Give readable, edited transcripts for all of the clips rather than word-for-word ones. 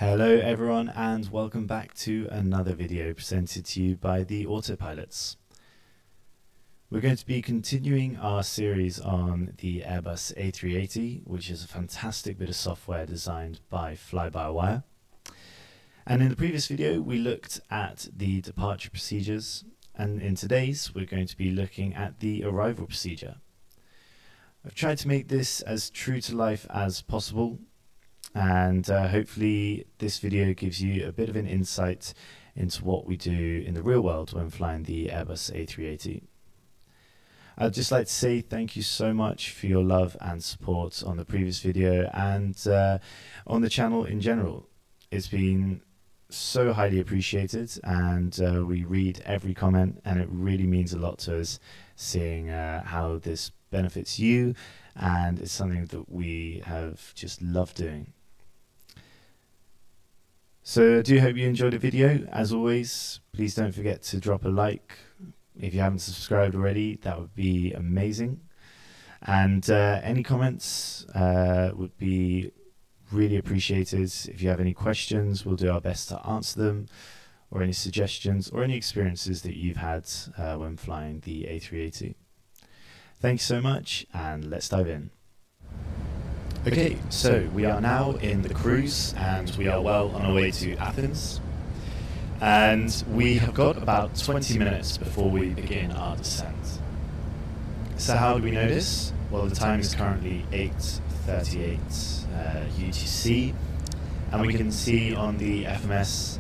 Hello everyone, and welcome back to another video presented to you by the Autopilots. We're going to be continuing our series on the Airbus A380, which is a fantastic bit of software designed by FlyByWire. And in the previous video we looked at the departure procedures, and in today's we're going to be looking at the arrival procedure. I've tried to make this as true to life as possible, and hopefully this video gives you a bit of an insight into what we do in the real world when flying the Airbus A380. I'd just like to say thank you so much for your love and support on the previous video and on the channel in general. It's been so highly appreciated, and we read every comment, and it really means a lot to us seeing how this benefits you, and it's something that we have just loved doing. So I do hope you enjoyed the video. As always, please don't forget to drop a like. If you haven't subscribed already, that would be amazing. And any comments would be really appreciated. If you have any questions, we'll do our best to answer them, or any suggestions or any experiences that you've had when flying the A380. Thanks so much, and let's dive in. Okay, so we are now in the cruise, and we are well on our way to Athens. And we have got about 20 minutes before we begin our descent. So how do we know this? Well, the time is currently 8:38 UTC, and we can see on the FMS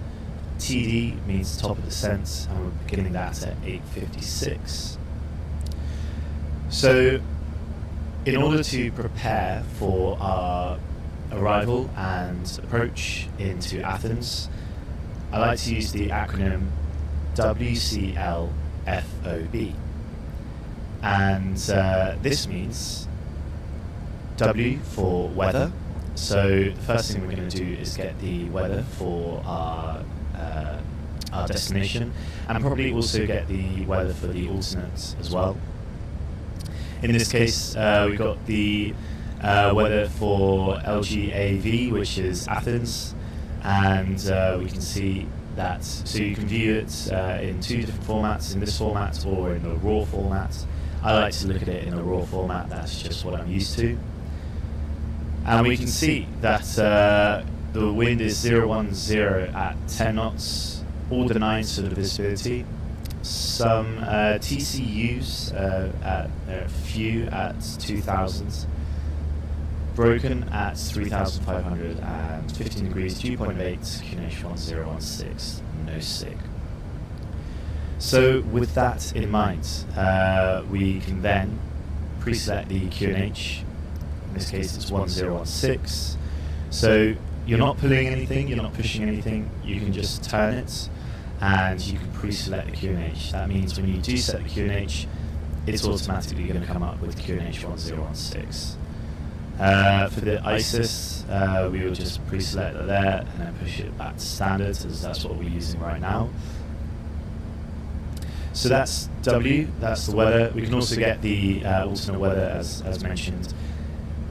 TD means top of descent, and we're beginning that at 8:56. So in order to prepare for our arrival and approach into Athens, I like to use the acronym WCLFOB. And this means W for weather. So the first thing we're going to do is get the weather for our destination, and probably also get the weather for the alternate as well. In this case, we've got the weather for LGAV, which is Athens, and we can see that. So you can view it in two different formats, in this format or in the raw format. I like to look at it in the raw format, that's just what I'm used to. And we can see that the wind is 010 at 10 knots, all denied sort of visibility. Some TCUs at a few at 2000, broken at 3500 and 15 degrees, 2.8, QNH 1016, no sig. So with that in mind, we can then preselect the QNH. In this case it's 1016. So you're not pulling anything, you're not pushing anything, you can just turn it, and you can pre-select the QNH. That means when you do set the QNH, it's automatically going to come up with QNH 1016. For the ISIS, we will just pre-select it there and then push it back to standard, as that's what we're using right now. So that's W, that's the weather. We can also get the alternate weather as mentioned.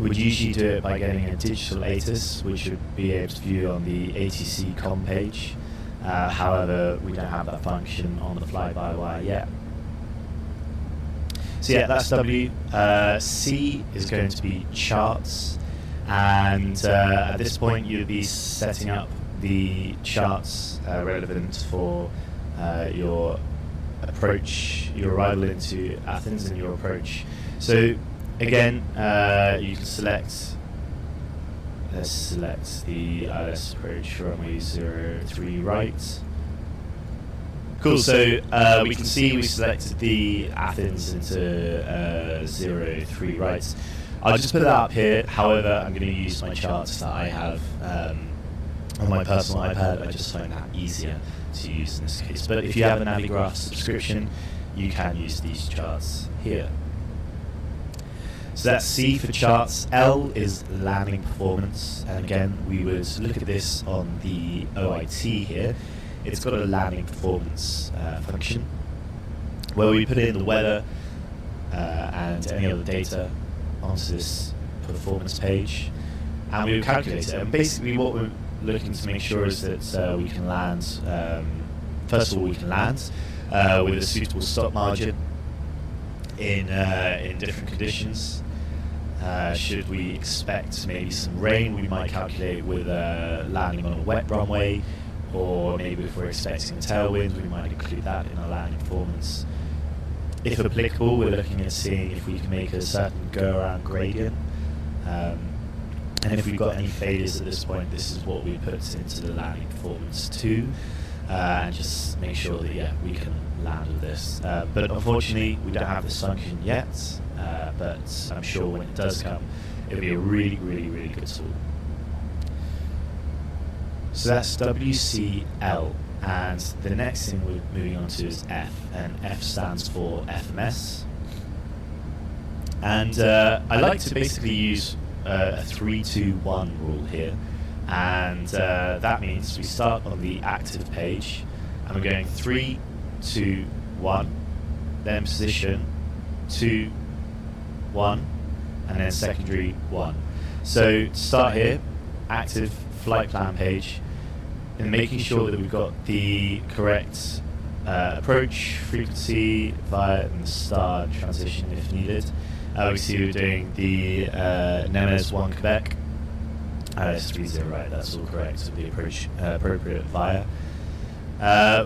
We'd usually do it by getting a digital ATIS, which would be able to view on the ATC com page. However, we don't have that function on the FlyByWire yet. So yeah, that's W. C is going to be charts, and at this point you'll be setting up the charts relevant for your approach, your arrival into Athens and your approach. So again, you can select. Let's select the ILS approach, runway 03 right. Cool, so we can see we selected the Athens into 03 right. I'll just put that up here, however I'm going to use my charts that I have on my personal iPad. I just find that easier to use in this case. But if you have a Navigraph subscription, you can use these charts here. So that's C for charts. L is landing performance, and again we would look at this on the OIT here. It's got a landing performance function where we put in the weather and any other data onto this performance page, and we would calculate it. And basically what looking to make sure is that we can land, first of all, we can land with a suitable stop margin in different conditions. Should we expect maybe some rain, we might calculate with landing on a wet runway, or maybe if we're expecting a tailwind, we might include that in our landing performance. If applicable, we're looking at seeing if we can make a certain go-around gradient. And if we've got any failures at this point, this is what we put into the landing performance too, and just make sure that we can land with this. But unfortunately, we don't have this function yet, but I'm sure when it does come, it'll be a really, really, really good tool. So that's WCL, and the next thing we're moving on to is F, and F stands for FMS. And I like to basically use a 3-2-1 rule here, and that means we start on the active page and we're going 3, 2, 1, then position 2, 1, and then secondary 1. So to start here, active flight plan page, and making sure that we've got the correct approach, frequency, via and star transition if needed. We see we're doing the Nemes 1 Quebec. It's 30, right, that's all correct, so the approach appropriate via.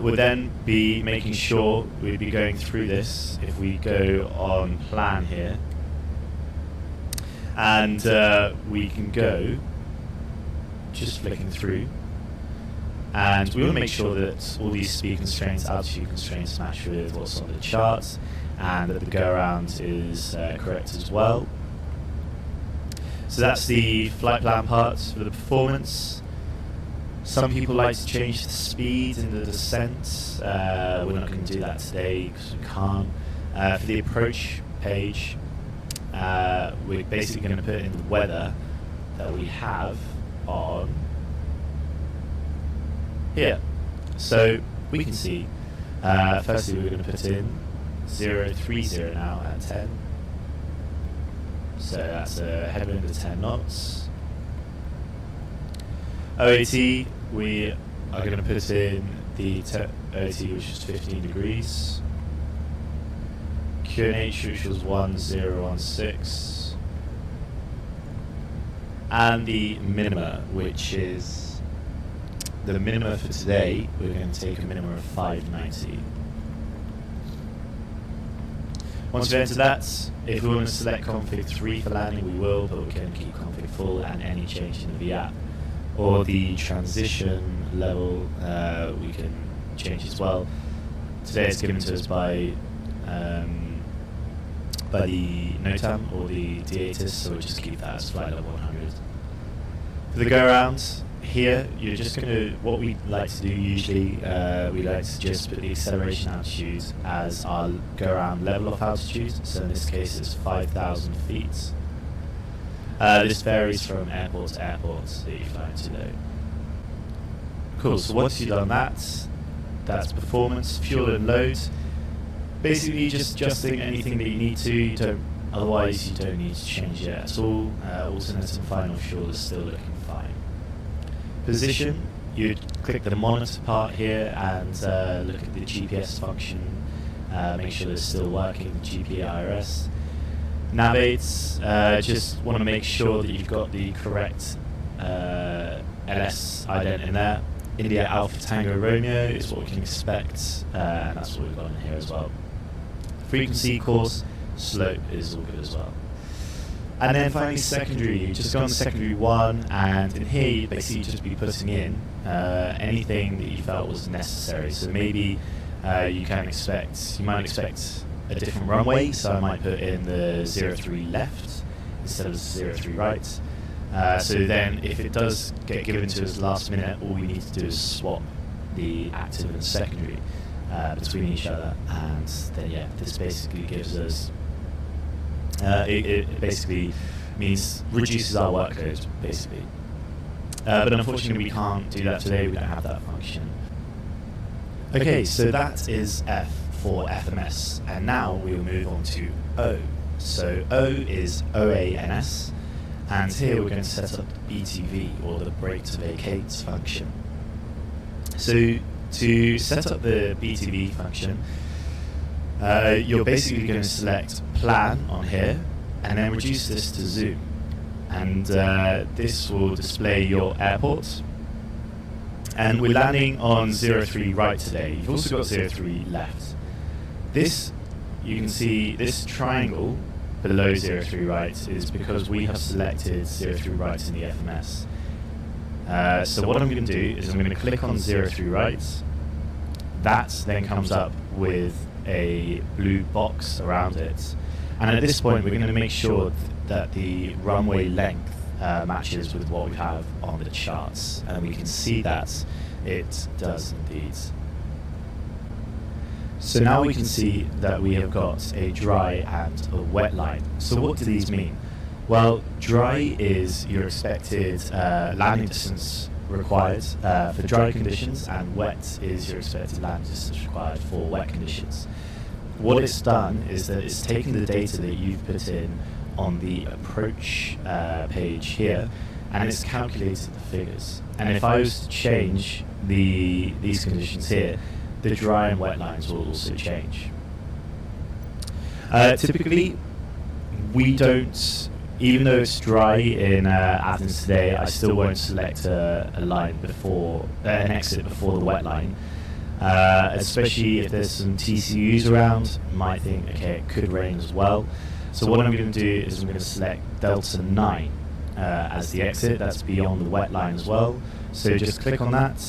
We'll then be making sure we'd be going through this if we go on plan here. And we can go, just flicking through. And we want to make sure that all these speed constraints, altitude constraints match with what's on the charts, and that the go-around is correct as well. So that's the flight plan part. For the performance, some people like to change the speed in the descent. We're not going to do that today because we can't. For the approach page, we're basically going to put in the weather that we have on here. So we can see, firstly we're going to put in 030 now at 10. So that's a headwind of 10 knots. OAT, we are going to put in the OAT which is 15 degrees. QNH which was 1016. And the minima, which is the minima for today, we're going to take a minimum of 590. Once we enter that, if we want to select config 3 for landing, we will, but we can keep config full, and any change in the VAP or the transition level we can change as well. Today it's given to us by the NOTAM or the DATIS, so we'll just keep that as flight level 100. For the go-around, here you're just going to, what we like to do usually, we like to just put the acceleration altitude as our go-around level of altitude, so in this case it's 5,000 feet. This varies from airport to airport that you fly to though. Cool, so once you've done that, that's performance, fuel and load. Basically just adjusting anything that you need to, otherwise you don't need to change it at all. Alternate and final fuel is still looking fine. Position, you'd click the monitor part here and look at the GPS function, make sure it's still working, GPIRS. Navigates, just want to make sure that you've got the correct LS ident in there. India Alpha Tango Romeo is what we can expect, and that's what we've got in here as well. Frequency, course, slope is all good as well. And then finally secondary, you just go on secondary 1, and in here you basically just be putting in anything that you felt was necessary. So maybe you might expect a different runway, so I might put in the 03 left instead of 03 right. So then if it does get given to us last minute, all we need to do is swap the active and secondary between each other, and then this basically gives us it basically means reduces our workload basically, but unfortunately we can't do that today, we don't have that function. Okay, so that is F for FMS, and now we'll move on to O. So O is OANS, And here we're going to set up the BTV, or the brake to vacate function. So to set up the BTV function, you're basically going to select plan on here and then reduce this to zoom. And this will display your airport. And we're landing on 03 right today. You've also got 03 left. This, you can see this triangle below 03 right is because we have selected 03 right in the FMS. So what I'm going to do is I'm going to click on 03 right. That then comes up with a blue box around it. And at this point, we're going to make sure that the runway length matches with what we have on the charts. And we can see that it does indeed. So now we can see that we have got a dry and a wet line. So what do these mean? Well, dry is your expected landing distance required for dry conditions, and wet is your expected landing distance required for wet conditions. What it's done is that it's taken the data that you've put in on the approach page here, and it's calculated the figures. And if I was to change these conditions here, the dry and wet lines will also change. Typically, we don't, even though it's dry in Athens today, I still won't select a line before, an exit before the wet line. Especially if there's some TCUs around, you might think, okay, it could rain as well. So what I'm going to do is I'm going to select Delta 9 as the exit. That's beyond the wet line as well. So just click on that.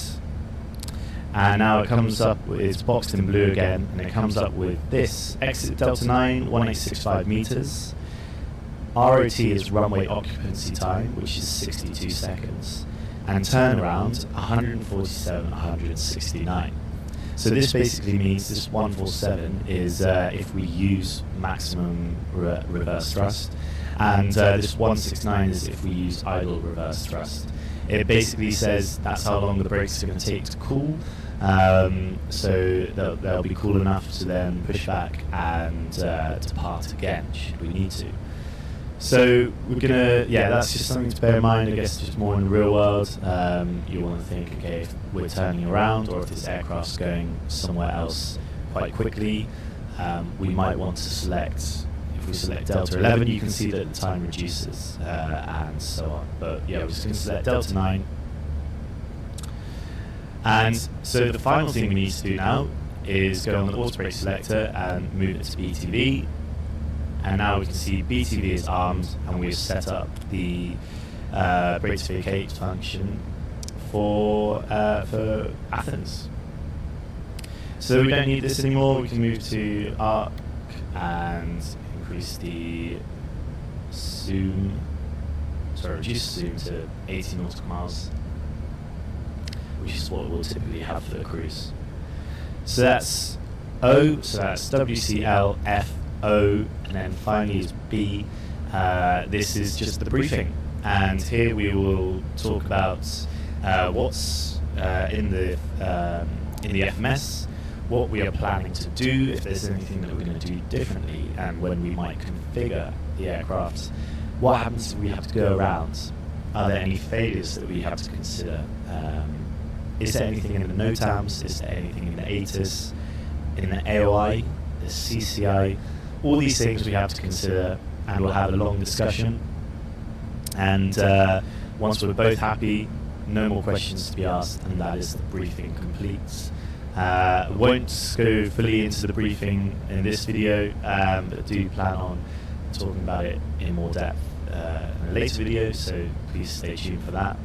And now it comes up, it's boxed in blue again, and it comes up with this: exit Delta 9, 1865 meters. ROT is runway occupancy time, which is 62 seconds. And turnaround, 147, 169. So this basically means this 147 is if we use maximum reverse thrust, and this 169 is if we use idle reverse thrust. It basically says that's how long the brakes are going to take to cool, so they'll be cool enough to then push back and depart again should we need to. So we're gonna, that's just something to bear in mind. I guess just more in the real world, you want to think, okay, if we're turning around or if this aircraft's going somewhere else quite quickly, we might want to select. If we select Delta 11, you can see that the time reduces and so on. But yeah, we're just going to select Delta 9. And so the final thing we need to do now is go on the auto brake selector and move it to BTV. And now we can see BTV is armed, and we've set up the brake to vacate function for Athens. So we don't need this anymore. We can move to arc and increase the zoom, reduce the zoom to 80 nautical miles, which is what we'll typically have for the cruise. So that's O, so that's WCL, F, O, and then finally is B. This is just the briefing, and here we will talk about what's in the FMS, what we are planning to do, if there's anything that we're going to do differently, and when we might configure the aircraft. What happens if we have to go around? Are there any failures that we have to consider? Is there anything in the NOTAMs? Is there anything in the ATIS, in the AOI, the CCI? All these things we have to consider, and we'll have a long discussion. And once we're both happy, no more questions to be asked, and that is the briefing complete. Won't go fully into the briefing in this video, but do plan on talking about it in more depth in a later video, so please stay tuned for that.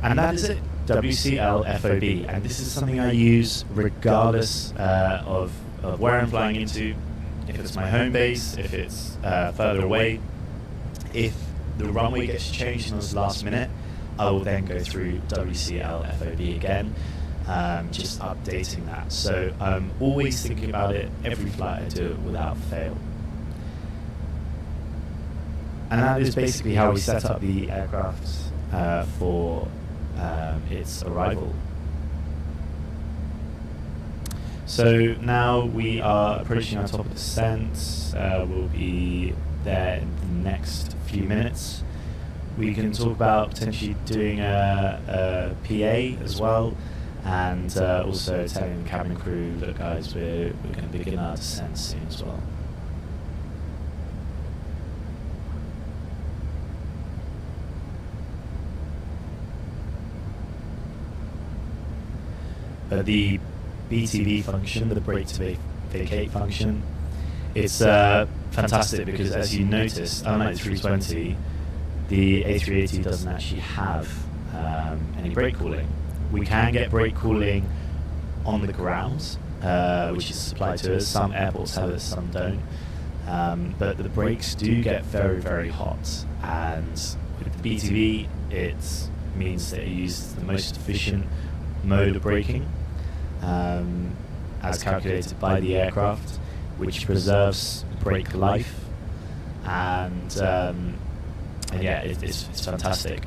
And that is it, WCL FOB, and this is something I use regardless of where I'm flying into, if it's my home base, if it's further away. If the runway gets changed in this last minute, I will then go through WCL FOB again, just updating that. So I'm always thinking about it, every flight I do it without fail. And that is basically how we set up the aircraft for its arrival. So now we are approaching our top of descent. We'll be there in the next few minutes. We can talk about potentially doing a PA as well, and also telling the cabin crew, look guys, we're going to begin our descent soon as well. But the BTV function, the brake to vacate function, it's fantastic because, as you notice, unlike the 320, the A380 doesn't actually have any brake cooling. We can get brake cooling on the ground, which is supplied to us. Some airports have it, some don't. But the brakes do get very, very hot. And with the BTV, it means that it uses the most efficient mode of braking, as calculated by the aircraft, which preserves brake life. And yeah, it's fantastic.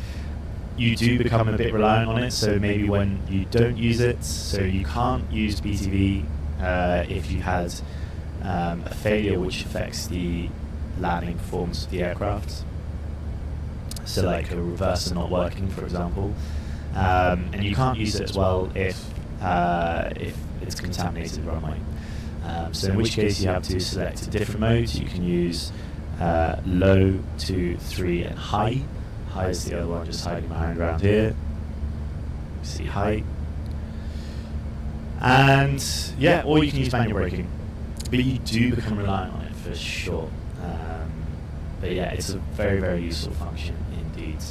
You do become a bit reliant on it, so maybe when you don't use it, so you can't use BTV if you had a failure which affects the landing performance of the aircraft. So like a reverser not working, for example. And you can't use it as well if it's contaminated runway. So in which case you have to select a different mode. You can use low, 2, 3 and high. High is the other one just hiding behind around here. See high. And yeah, or you can use manual braking. But you do become reliant on it for sure. But yeah, it's a very, very useful function indeed.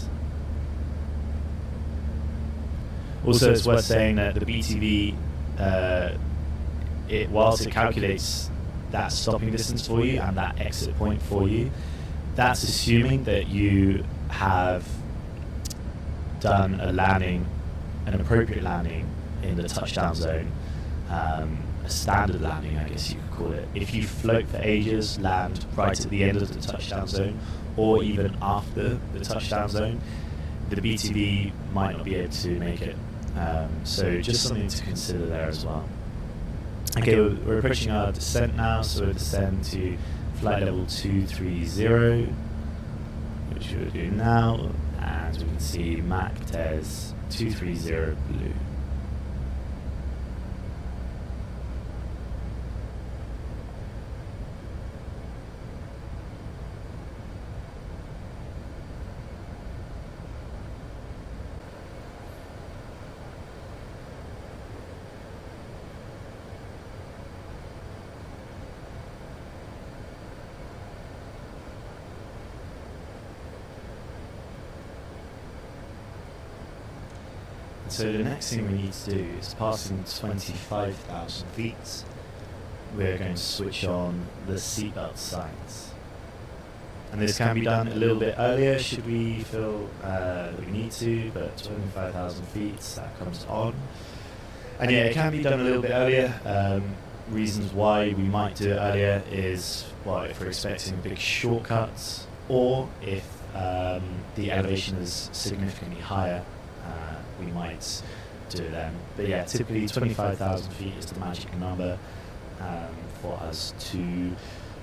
Also, it's worth saying that the BTV, whilst it calculates that stopping distance for you and that exit point for you, that's assuming that you have done a landing, an appropriate landing in the touchdown zone, a standard landing, I guess you could call it. If you float for ages, land right at the end of the touchdown zone, or even after the touchdown zone, the BTV might not be able to make it. So just something to consider there as well. Okay, we're approaching our descent now, so we'll descend to flight level 230, which we'll do now, and we can see Mac TES 230 blue. So the next thing we need to do is, passing 25,000 feet, we're going to switch on the seatbelt signs. And this can be done a little bit earlier should we feel that we need to, but 25,000 feet, that comes on. And yeah, it can be done a little bit earlier. Reasons why we might do it earlier is, well, if we're expecting big shortcuts, or if the elevation is significantly higher, we might do it then. But yeah, typically 25,000 feet is the magic number for us to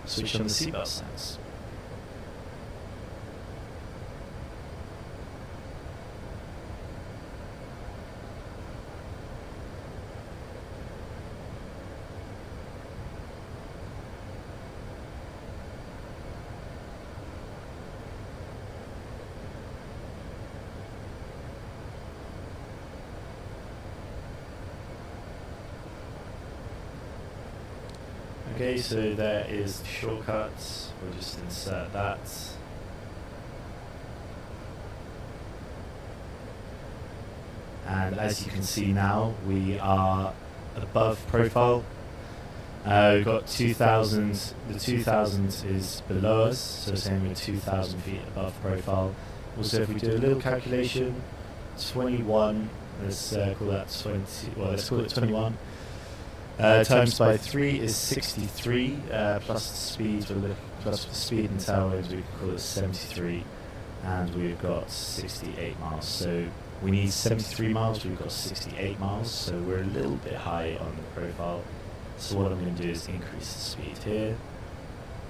switch on the seatbelt signs. Okay, so there is the shortcut. We'll just insert that. And as you can see now, we are above profile. We've got 2,000, the 2,000 is below us, so saying we're 2,000 feet above profile. Also, if we do a little calculation, 21, let's call that 20, well, let's call it 21. Times by 3 is 63, plus the speed, plus the speed and tailwinds, we can call it 73, and we've got 68 miles. So we need 73 miles, we've got 68 miles, so we're a little bit high on the profile. So what I'm going to do is increase the speed here.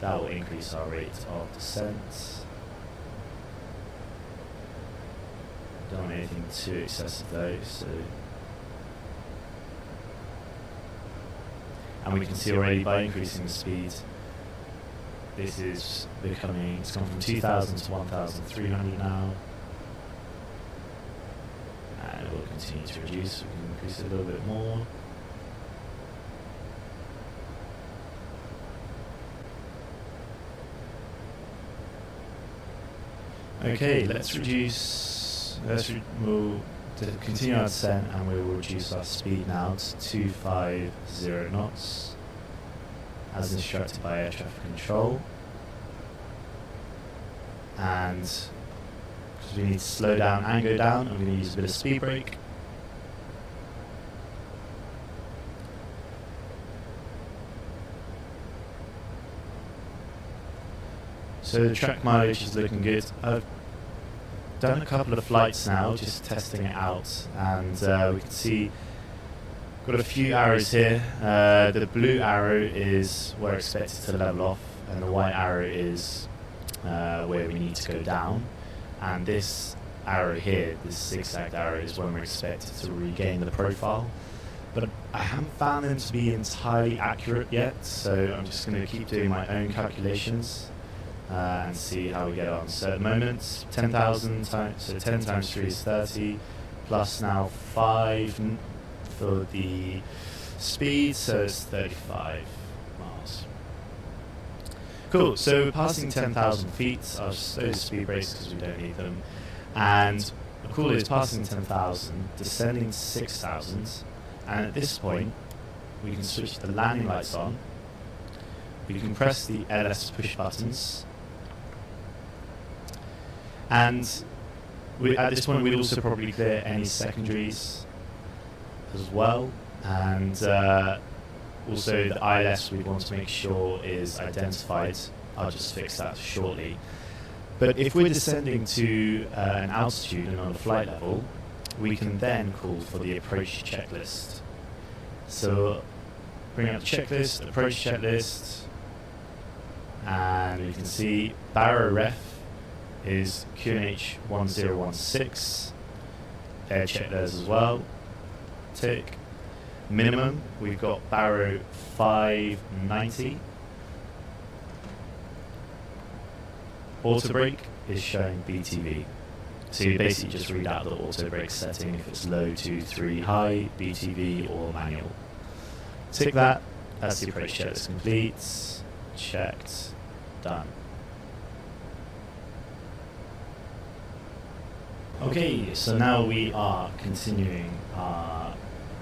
That will increase our rate of descent. Don't want anything too excessive though, so. And we can see already by increasing the speed, this is becoming, it's gone from 2,000 to 1,300 now. And it will continue to reduce, we can increase it a little bit more. Okay, let's reduce, we'll continue our descent and we will reduce our speed now to 250 knots as instructed by air traffic control. And because we need to slow down and go down, I'm going to use a bit of speed brake. So the track mileage is looking good. I've done a couple of flights now, just testing it out, and we can see got a few arrows here. The blue arrow is where expected to level off, and the white arrow is where we need to go down. And this arrow here, this zigzag arrow, is when we're expected to regain the profile. But I haven't found them to be entirely accurate yet, so I'm just going to keep doing my own calculations. And see how we get on. So at the moment, 10,000 times, so 10 times 3 is 30, plus now 5 for the speed, so it's 35 miles. Cool, so we're passing 10,000 feet. I'll slow the speed brakes because we don't need them. And the cool is passing 10,000, descending to 6,000, and at this point, we can switch the landing lights on. We can press the LS push buttons. And at this point, we'd also probably clear any secondaries as well. And also the ILS we want to make sure is identified. I'll just fix that shortly. But if we're descending to an altitude and on a flight level, we can then call for the approach checklist. So bring up the checklist, approach checklist, and we can see Barrow Ref is QNH 1016. Air check those as well. Tick. Minimum, we've got Barrow 590. Auto brake is showing BTV. So you basically just read out the auto brake setting if it's low, 2, 3, high, BTV or manual. Tick that. That's the approach check is complete. Checked. Done. Okay, so now we are continuing our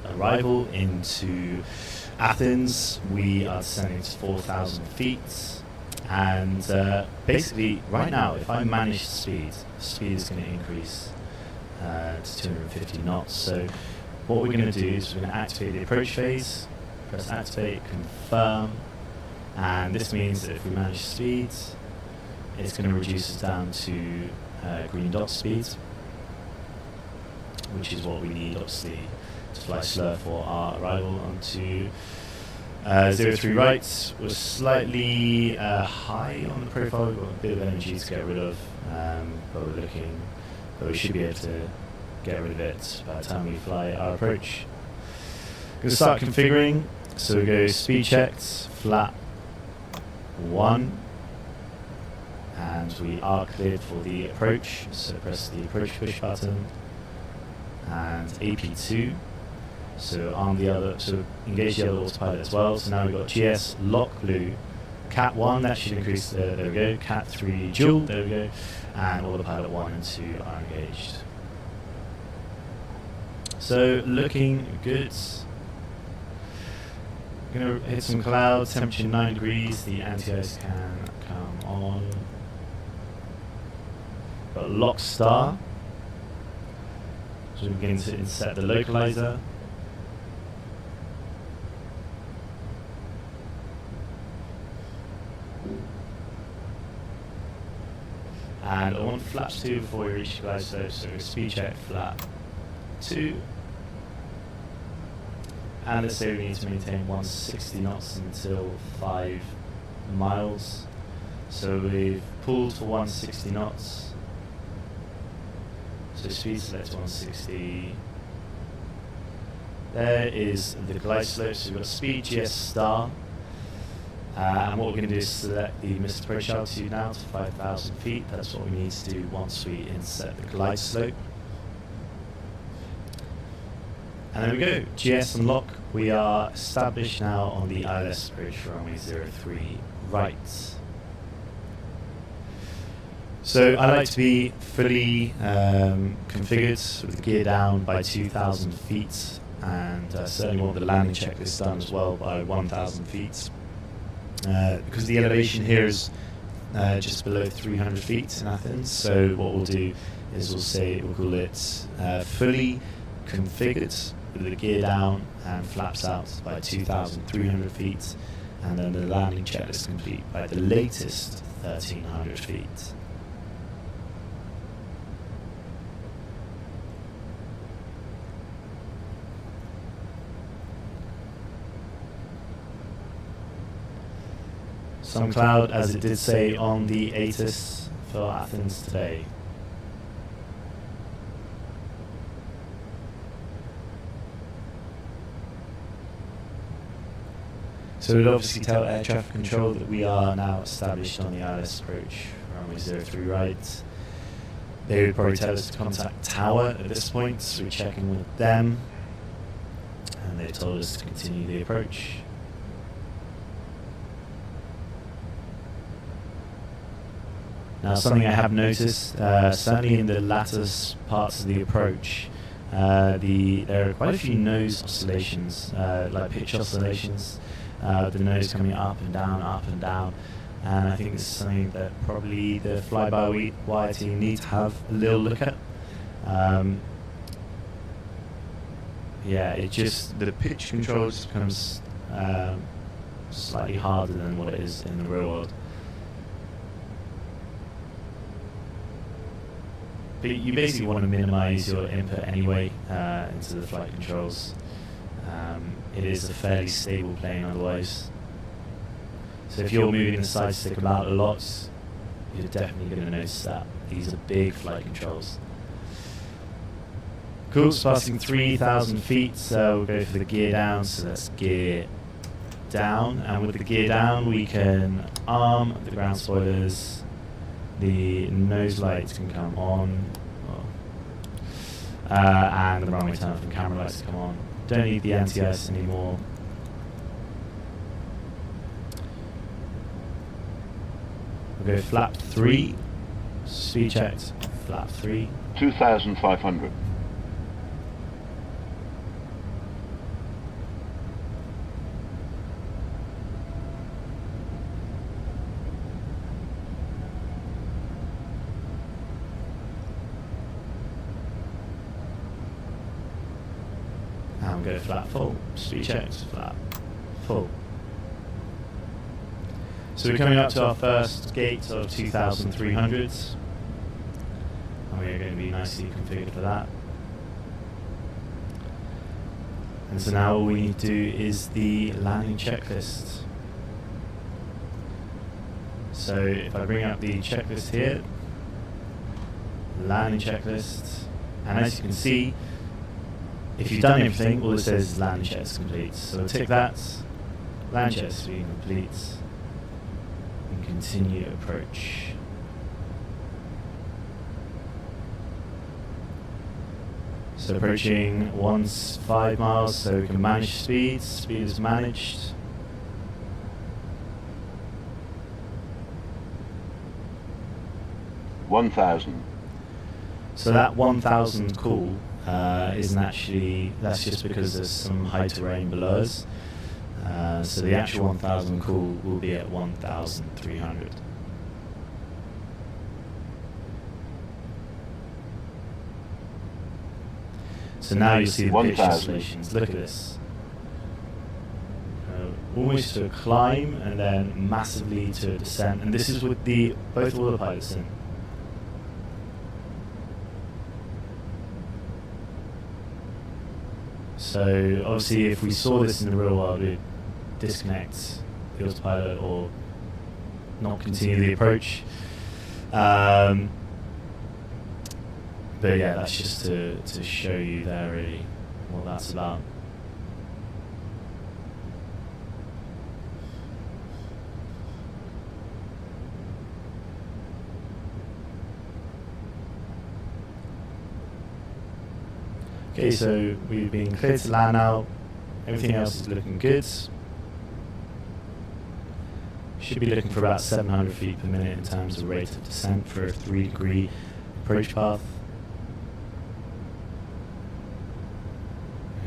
arrival into Athens. We are descending to 4,000 feet, and basically right now, if I manage speed is going to increase to 250 knots. So what we're going to do is we're going to activate the approach phase, press activate, confirm, and this means that if we manage speed, it's going to reduce us down to green dot speed, which is what we need, obviously, to fly slower for our arrival onto 03 right. We're slightly high on the profile, we've got a bit of energy to get rid of, but we should be able to get rid of it by the time we fly our approach. Going to start configuring, so we go speed checked, flat 1, and we are cleared for the approach, so press the approach push button. And AP2, so engage the other autopilot as well. So now we've got GS lock blue, Cat 1, that should increase, there we go, Cat 3 dual, there we go, and autopilot 1 and 2 are engaged. So looking good. I'm going to hit some clouds, temperature 9 degrees, the anti-ice can come on. Got lock star. So we begin to insert the localizer. And I want flaps 2 before we reach the glide slope, so speed check flap 2. And let's say we need to maintain 160 knots until 5 miles. So we've pulled for 160 knots. So speed select 160. There is the glide slope. So we've got speed GS star. And what we're going to do is select the missed approach altitude now to 5,000 feet. That's what we need to do once we insert the glide slope. And there we go, GS unlock. We are established now on the ILS approach for runway 03 right. So I like to be fully configured with the gear down by 2,000 feet, and certainly want the landing checklist done as well by 1,000 feet. Because the elevation here is just below 300 feet in Athens, so what we'll do is we'll call it fully configured with the gear down and flaps out by 2,300 feet, and then the landing checklist complete by the latest 1,300 feet. Some cloud, as it did say on the ATIS for Athens today. So it would obviously tell air traffic control that we are now established on the ILS approach, runway 03 right. They would probably tell us to contact tower at this point, so we're checking with them. And they told us to continue the approach. Now, something I have noticed, certainly in the latter parts of the approach, there are quite a few nose oscillations, like pitch oscillations, the nose coming up and down, and I think this is something that probably the fly-by-wire team need to have a little look at. Yeah, the pitch control just becomes slightly harder than what it is in the real world. But you basically want to minimize your input anyway into the flight controls. It is a fairly stable plane otherwise. So if you're moving the side stick about a lot, you're definitely going to notice that. These are big flight controls. Cool, it's passing 3,000 feet, so we'll go for the gear down, so that's gear down. And with the gear down, we can arm the ground spoilers. The nose lights can come on, and the runway turn off and camera lights come on. Don't need the anti-ice anymore. We'll go flap 3, speed checked, flap 3. 2,500. And we'll go flap full, speed checked, flap full. So we're coming up to our first gate of 2,300, and we're going to be nicely configured for that. And so now all we need to do is the landing checklist. So if I bring up the checklist here, landing checklist, and as you can see, if you've done everything, all it says is landing checklist complete. So tick that, landing checklist being complete, and continue approach. So approaching 5 miles, so we can manage speed. Speed is managed. $1,000. So that 1,000 call isn't actually, that's just because there's some high terrain below us. So the actual 1,000 call will be at 1,300. So now you see the pitch oscillations. Look at this. Almost to a climb and then massively to a descent. And this is with both autopilots in. So obviously if we saw this in the real world, we'd disconnect the autopilot or not continue the approach. But yeah, that's just to show you there really what that's about. Okay, so we've been cleared to land now. Everything else is looking good. Should be looking for about 700 feet per minute in terms of rate of descent for a 3-degree approach path.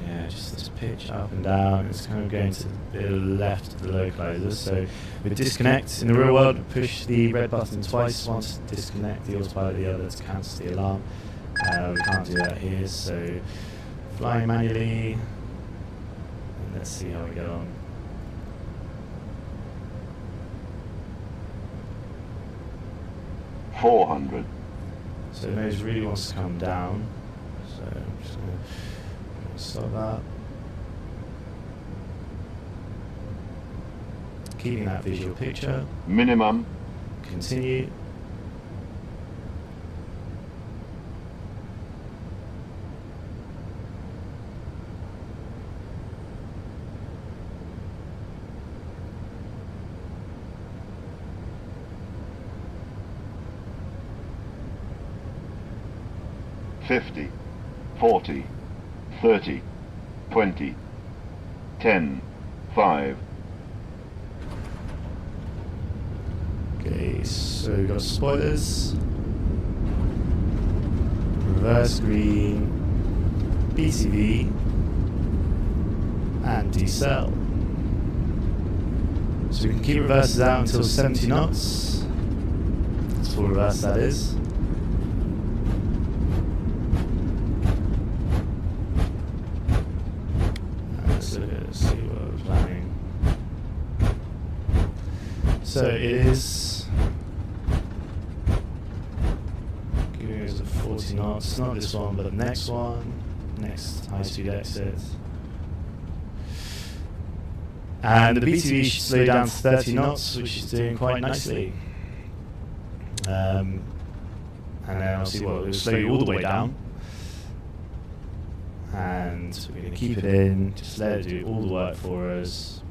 Yeah, just this pitch up and down. It's kind of going to the left of the localizer. So with disconnect in the real world, push the red button twice. Once to disconnect the autopilot, the other to cancel the alarm. We can't do that here, so flying manually. And let's see how we get on. $400. So nose really wants to come down. So I'm just going to stop that. Keeping that visual picture. Minimum. Continue. 50, 40, 30, 20, 10, 5. Okay, so we've got spoilers, reverse green, BTV, and decel. So we can keep reverses out until 70 knots. That's full reverse, that is. See what we're planning. So it is giving us a 40 knots, not this one but the next one, next high speed exit. And the BTV should slow down to 30 knots, which is doing quite nicely. And then obviously we'll slow you all the way down. And we're going to keep it in, just let it do all the work for us.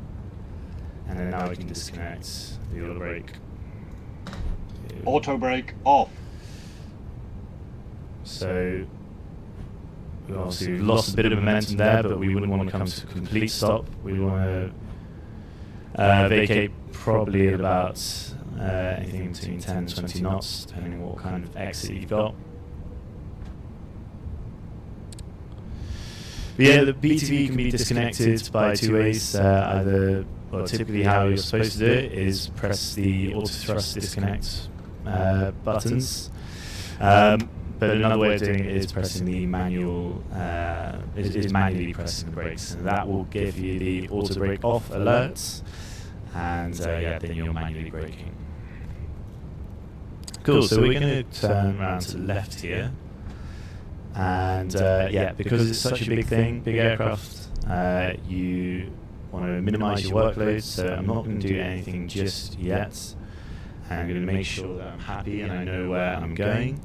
And then now we can disconnect the auto brake. Auto brake off. So obviously we've lost a bit of momentum there, but we wouldn't want to come to a complete stop. We want to vacate probably at about anything between 10 and 20 knots, depending on what kind of exit you've got. But yeah, the BTV can be disconnected by two ways. Either, well, typically how you're supposed to do it is press the auto thrust disconnect buttons. But another way of doing it is pressing the manual, is manually pressing the brakes, and that will give you the auto brake off alerts, and yeah, then you're manually braking. Cool. So we're going to turn around to the left here. And yeah, because it's such a big thing, big aircraft, you want to minimize your workload, so I'm not going to do anything just yet. I'm going to make sure that I'm happy and I know where I'm going.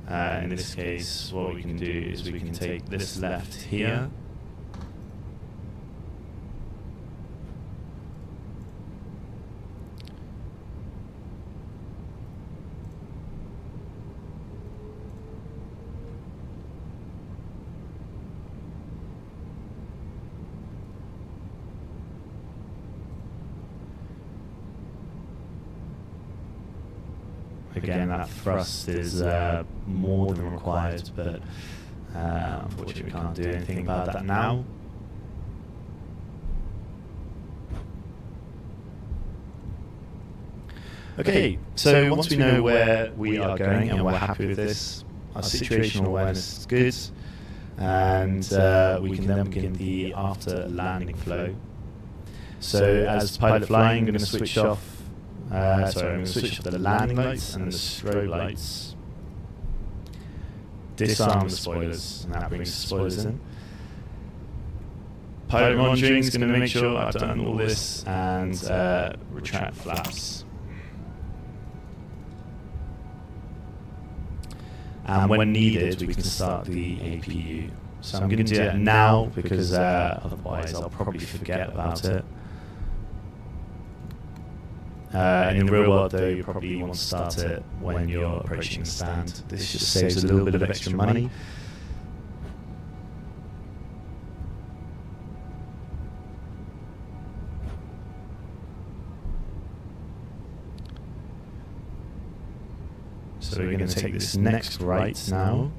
In this case, what we can do is we can take this left here. Again, that thrust is more than required, but unfortunately we can't do anything about that now. Okay, so once we know where we are going and we're happy with this, our situational awareness is good, and we can then begin the after landing flow. So as pilot flying, I'm going to switch off I'm going to switch off the landing lights and the strobe lights. Disarm the spoilers, and that brings the spoilers in. Pilot monitoring is going to make sure I've done all this, and retract flaps. and when needed we can start the APU. So I'm going to do that now because otherwise I'll probably forget about it. And in the real world though, you probably want to start it when you're approaching the stand. This just saves a little bit of extra money. So we're going to take this next right now.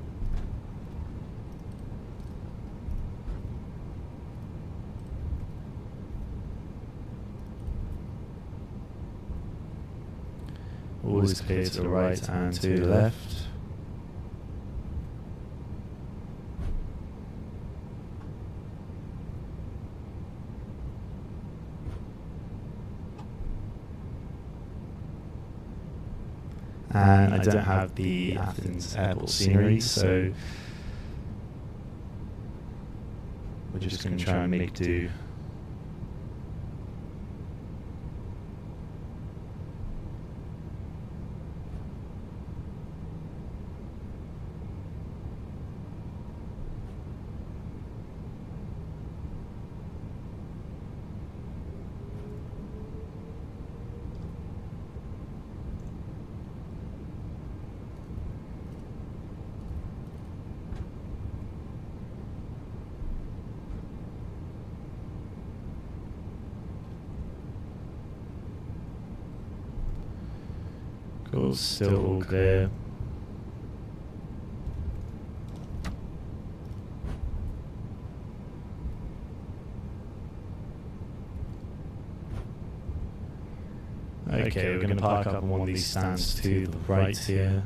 All is clear to the right and to the left. And I don't have the Athens airport scenery, so we're just going to try and make do. Cool, still all clear. Okay, we're going to park up on one of these stands to the right here.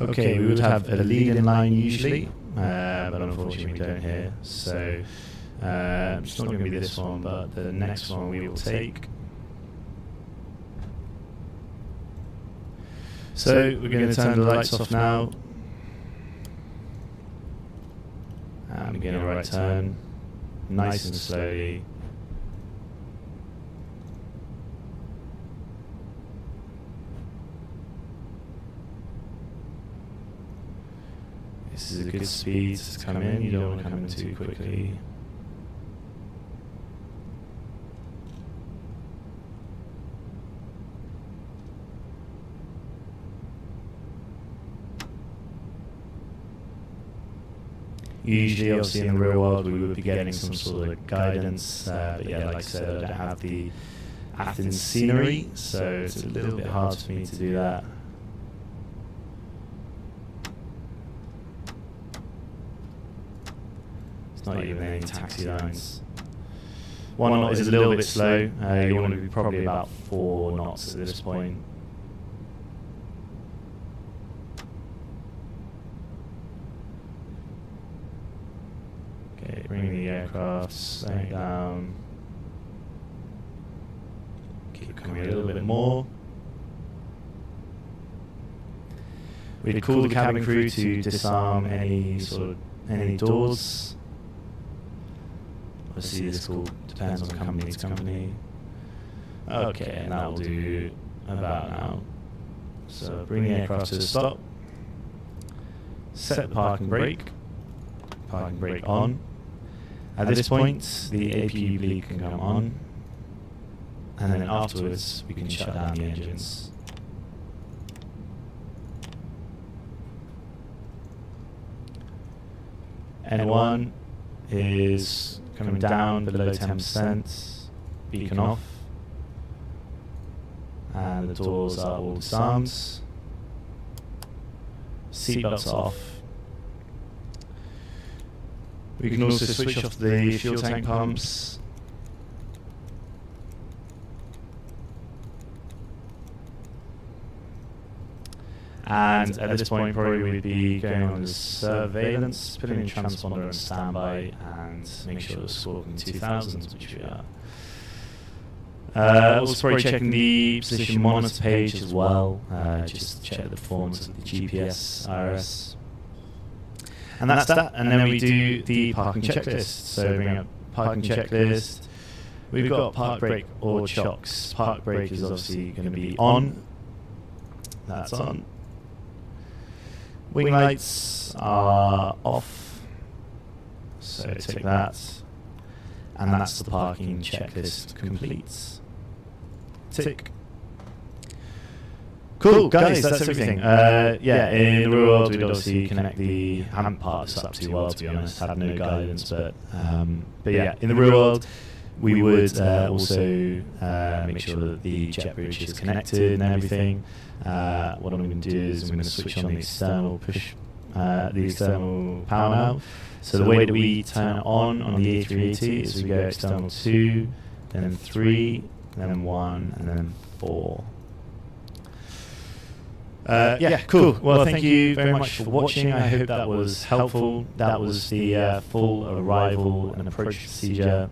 Okay, we would have a lead-in line usually, but unfortunately we don't here. So it's not going to be this one, but the next one we will take. So we're going to turn the lights off now. And begin a right turn, nice and slowly. This is a good speed to come in, you don't want to come in too quickly. Usually, obviously in the real world we would be getting some sort of guidance, but yeah, like I said, I don't have the Athens scenery, so it's a little bit hard for me to do that. Not even any taxi lines. One knot is a little bit slow. You want to be probably about 4 knots at this point. Okay, bring the aircraft slowing down. Keep coming a little bit more. We'd call the cabin crew to disarm any doors. Obviously this all depends on company to company. Okay, and that will do about now. So bring the aircraft to a stop. Set the parking brake. Parking brake on. At this point, the APU bleed can come on. And then afterwards, we can shut down the engines. N1 is coming down below 10%, beacon off, and the doors are all disarmed. Seatbelts off. We can also switch off the fuel tank pumps. And at this point, probably we'd be going on the surveillance, putting in transponder on standby, and make sure we're squawking 2000s, which we are. Also probably checking the position monitor page as well, just check the performance of the GPS IRS. And that's that, and then we do the parking checklist. So bring up parking checklist. We've got park brake or chocks. Park brake is obviously going to be on. That's on. Wing lights are off. So tick that. And that's the parking checklist complete. Tick. Cool, guys, that's everything. Yeah, in the real world, we'd obviously connect the... I haven't parked this up too well, to be honest. Had no guidance, but yeah, in the real world, we would also make sure that the jet bridge is connected and everything. What I'm going to do is I'm going to switch on the external the external power now. So the way that we turn it on the A380 is we go external 2, then 3, then 1, and then 4. Yeah, cool. Well, thank you very much for watching. I hope that was helpful. That was the full arrival and approach procedure,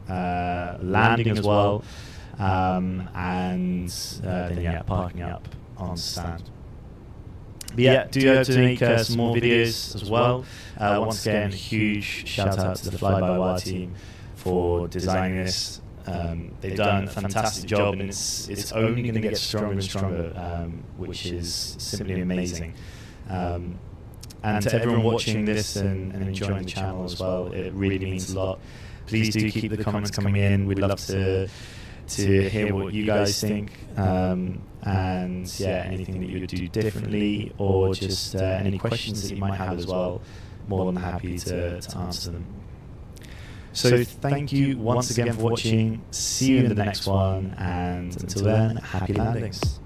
landing as well, and then yeah, parking up on stand. But yeah, do hope to make some more videos as well. Once again, huge shout out to the FlyByWire team for designing this. They've done a fantastic job, and it's only going to get stronger and stronger, which is simply amazing. And to everyone watching this and enjoying the channel as well, it really means a lot. Please do keep the comments coming in. We'd love to hear what you guys think, and yeah, anything that you would do differently, or just any questions that you might have as well. More than happy to answer them. So thank you once again for watching. See you in the next one, and until then, happy landings.